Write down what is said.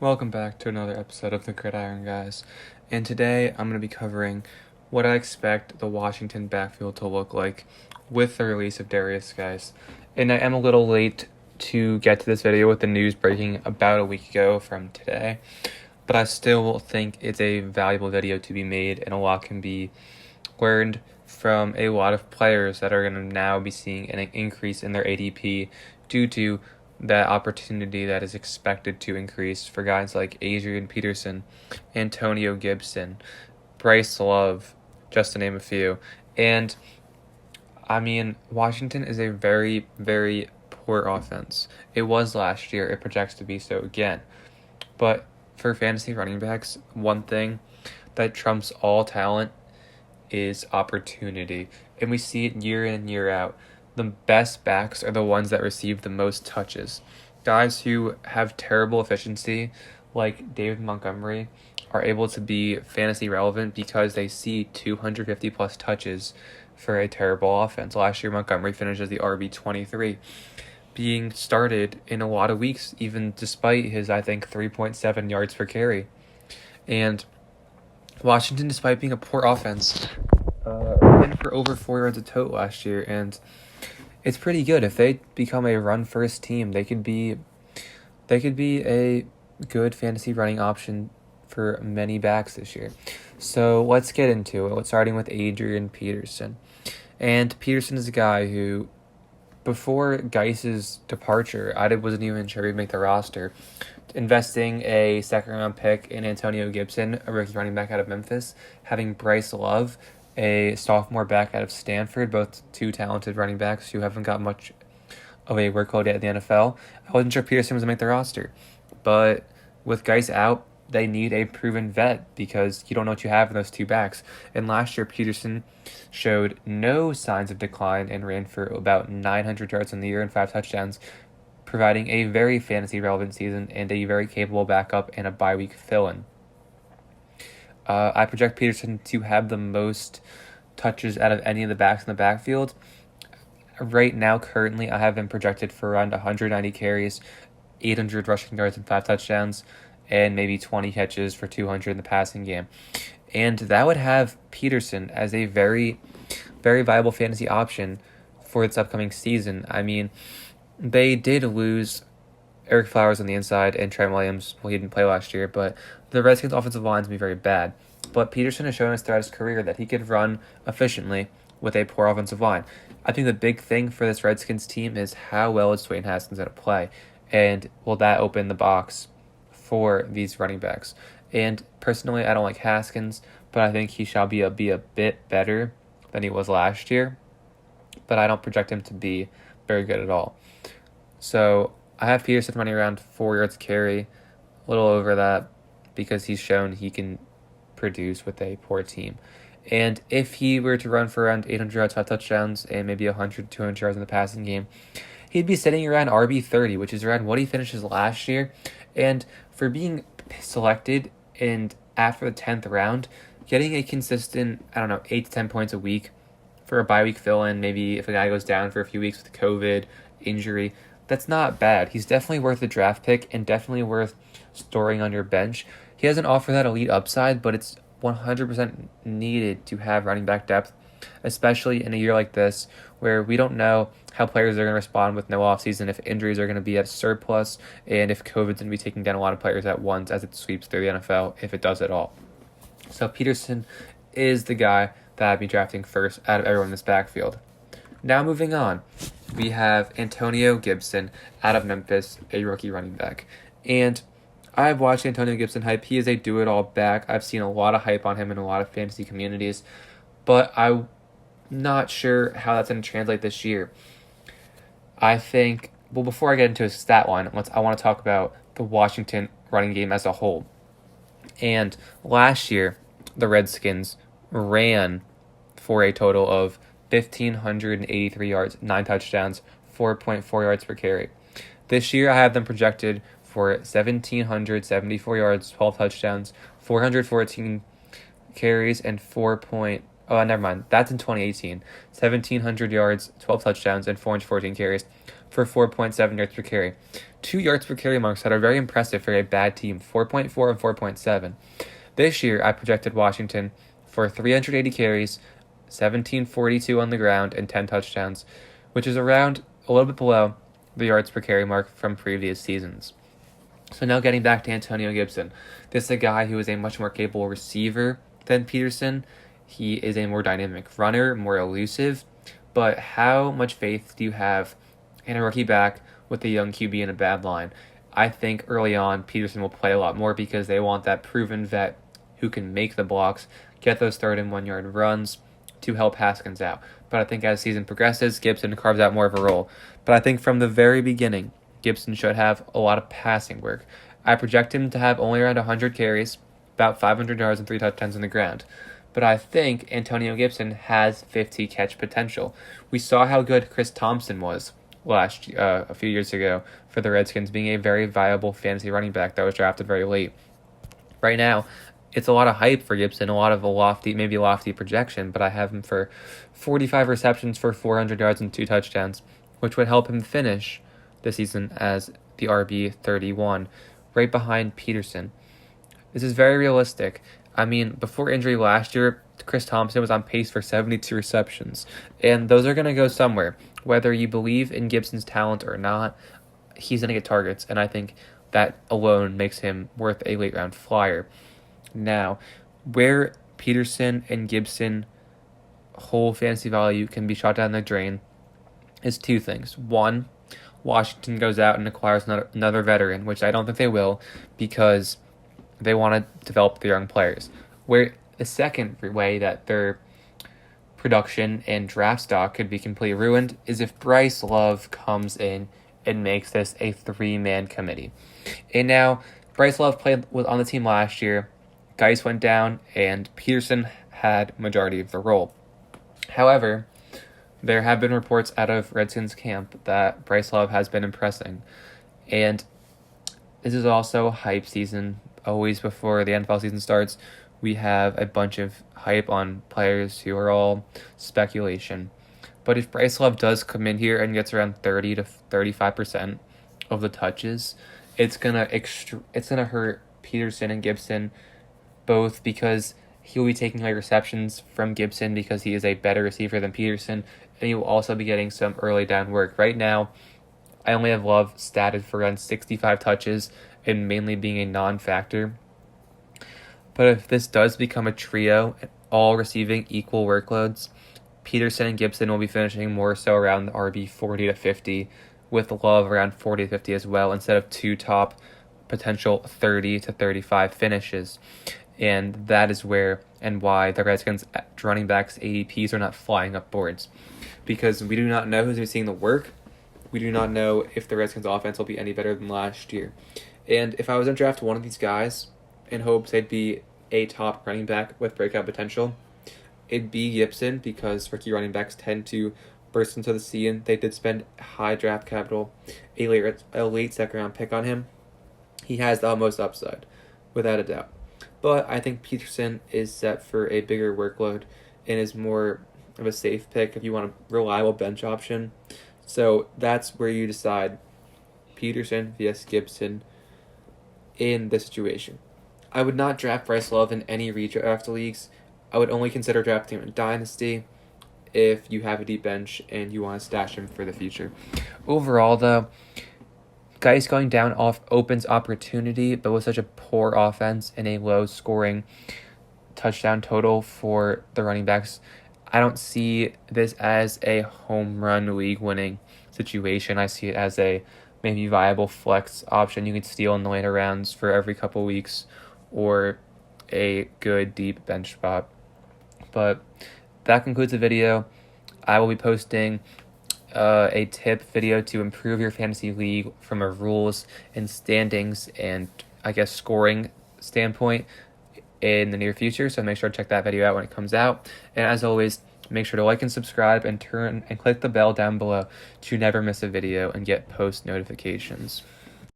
Welcome back to another episode of the Gridiron Guys, and today I'm going to be covering what I expect the Washington backfield to look like with the release of Derrius Guice. And I am a little late to get to this video with the news breaking about a week ago from today, but I still think it's a valuable video to be made, and a lot can be learned from a lot of players that are going to now be seeing an increase in their ADP due to that opportunity that is expected to increase for guys like Adrian Peterson, Antonio Gibson, Bryce Love, just to name a few. And I mean, Washington is a very, very poor offense. It was last year. It projects to be so again. But for fantasy running backs, one thing that trumps all talent is opportunity. And we see it year in and year out. The best backs are the ones that receive the most touches. Guys who have terrible efficiency, like David Montgomery, are able to be fantasy relevant because they see 250 plus touches for a terrible offense. Last year, Montgomery finished as the RB23, being started in a lot of weeks, even despite his, 3.7 yards per carry. And Washington, despite being a poor offense, ran for over 4 yards a tote last year, and it's pretty good. If they become a run-first team, they could be a good fantasy running option for many backs this year. So let's get into it. Starting with Adrian Peterson. And Peterson is a guy who, before Guice's departure, I wasn't even sure he'd make the roster. Investing a second-round pick in Antonio Gibson, a rookie running back out of Memphis, having Bryce Love, a sophomore back out of Stanford, both two talented running backs who haven't got much of a workload yet in the NFL. I wasn't sure Peterson was going to make the roster. But with Guice out, they need a proven vet because you don't know what you have in those two backs. And last year, Peterson showed no signs of decline and ran for about 900 yards in the year and 5 touchdowns, providing a very fantasy-relevant season and a very capable backup and a bye-week fill-in. I project Peterson to have the most touches out of any of the backs in the backfield. Right now, currently, I have him projected for around 190 carries, 800 rushing yards and 5 touchdowns, and maybe 20 catches for 200 in the passing game. And that would have Peterson as a very, very viable fantasy option for this upcoming season. I mean, they did lose Eric Flowers on the inside and Trent Williams. Well, he didn't play last year, but the Redskins' offensive line is going to be very bad. But Peterson has shown us throughout his career that he could run efficiently with a poor offensive line. I think the big thing for this Redskins team is how well is Dwayne Haskins going to play, and will that open the box for these running backs. And personally, I don't like Haskins, but I think he shall be a bit better than he was last year. But I don't project him to be very good at all. So I have Peterson running around 4 yards carry, a little over that, because he's shown he can produce with a poor team. And if he were to run for around 800 yards, 5 touchdowns, and maybe 100, 200 yards in the passing game, he'd be sitting around RB30, which is around what he finishes last year. And for being selected and after the 10th round, getting a consistent, 8 to 10 points a week for a bye-week fill-in, maybe if a guy goes down for a few weeks with COVID, injury, that's not bad. He's definitely worth the draft pick and definitely worth storing on your bench. He doesn't offer that elite upside, but it's 100% needed to have running back depth, especially in a year like this where we don't know how players are going to respond with no offseason, if injuries are going to be at surplus, and if COVID's going to be taking down a lot of players at once as it sweeps through the NFL, if it does at all. So Peterson is the guy that I'd be drafting first out of everyone in this backfield. Now moving on, we have Antonio Gibson out of Memphis, a rookie running back. And I've watched Antonio Gibson hype. He is a do-it-all back. I've seen a lot of hype on him in a lot of fantasy communities, but I'm not sure how that's going to translate this year. I think, before I get into his stat line, I want to talk about the Washington running game as a whole. And last year, the Redskins ran for a total of 1,583 yards, 9 touchdowns, 4.4 yards per carry. This year, I have them projected for 1,774 yards, 12 touchdowns, 414 carries, and never mind. That's in 2018. 1,700 yards, 12 touchdowns, and 414 carries. for 4.7 yards per carry. 2 yards per carry marks that are very impressive for a bad team, 4.4 and 4.7. This year, I projected Washington for 380 carries, 1742 on the ground, and 10 touchdowns, which is around a little bit below the yards per carry mark from previous seasons. So now getting back to Antonio Gibson. This is a guy who is a much more capable receiver than Peterson. He is a more dynamic runner, more elusive. But how much faith do you have in a rookie back with a young QB and a bad line? I think early on, Peterson will play a lot more because they want that proven vet who can make the blocks, get those 3rd and 1 yard runs to help Haskins out. But I think as the season progresses, Gibson carves out more of a role. But I think from the very beginning, Gibson should have a lot of passing work. I project him to have only around 100 carries, about 500 yards and 3 touchdowns on the ground. But I think Antonio Gibson has 50 catch potential. We saw how good Chris Thompson was a few years ago for the Redskins, being a very viable fantasy running back that was drafted very late. Right now, it's a lot of hype for Gibson, a lot of a lofty projection, but I have him for 45 receptions for 400 yards and 2 touchdowns, which would help him finish the season as the RB31, right behind Peterson. This is very realistic. I mean, before injury last year, Chris Thompson was on pace for 72 receptions, and those are going to go somewhere. Whether you believe in Gibson's talent or not, he's going to get targets, and I think that alone makes him worth a late-round flyer. Now, where Peterson and Gibson whole fantasy value can be shot down the drain is 2 things. One, Washington goes out and acquires another veteran, which I don't think they will because they want to develop their young players. Where the second way that their production and draft stock could be completely ruined is if Bryce Love comes in and makes this a 3-man committee. And now, Bryce Love was on the team last year. Guice went down, and Peterson had majority of the role. However, there have been reports out of Redskins camp that Bryce Love has been impressing. And this is also hype season. Always before the NFL season starts, we have a bunch of hype on players who are all speculation. But if Bryce Love does come in here and gets around 30 to 35% of the touches, it's gonna hurt Peterson and Gibson both because he'll be taking high receptions from Gibson because he is a better receiver than Peterson, and he will also be getting some early down work. Right now, I only have Love statted for around 65 touches and mainly being a non-factor. But if this does become a trio, all receiving equal workloads, Peterson and Gibson will be finishing more so around the RB 40 to 50, with Love around 40 to 50 as well, instead of 2 top potential 30 to 35 finishes. And that is where and why the Redskins running backs ADPs are not flying up boards. Because we do not know who's seeing the work. We do not know if the Redskins offense will be any better than last year. And if I was going to draft one of these guys in hopes they'd be a top running back with breakout potential, it'd be Gibson, because rookie running backs tend to burst into the scene. They did spend high draft capital, a late second round pick on him. He has the most upside, without a doubt. But I think Peterson is set for a bigger workload and is more of a safe pick if you want a reliable bench option. So that's where you decide Peterson vs. Gibson in this situation. I would not draft Bryce Love in any redraft leagues. I would only consider drafting him in Dynasty if you have a deep bench and you want to stash him for the future. Overall, though, Guice going down opens opportunity, but with such a poor offense and a low-scoring touchdown total for the running backs, I don't see this as a home run league-winning situation. I see it as a maybe viable flex option you could steal in the later rounds for every couple weeks, or a good deep bench spot. But that concludes the video. I will be posting a tip video to improve your fantasy league from a rules and standings and I guess scoring standpoint in the near future. So make sure to check that video out when it comes out. And as always, make sure to like and subscribe and click the bell down below to never miss a video and get post notifications.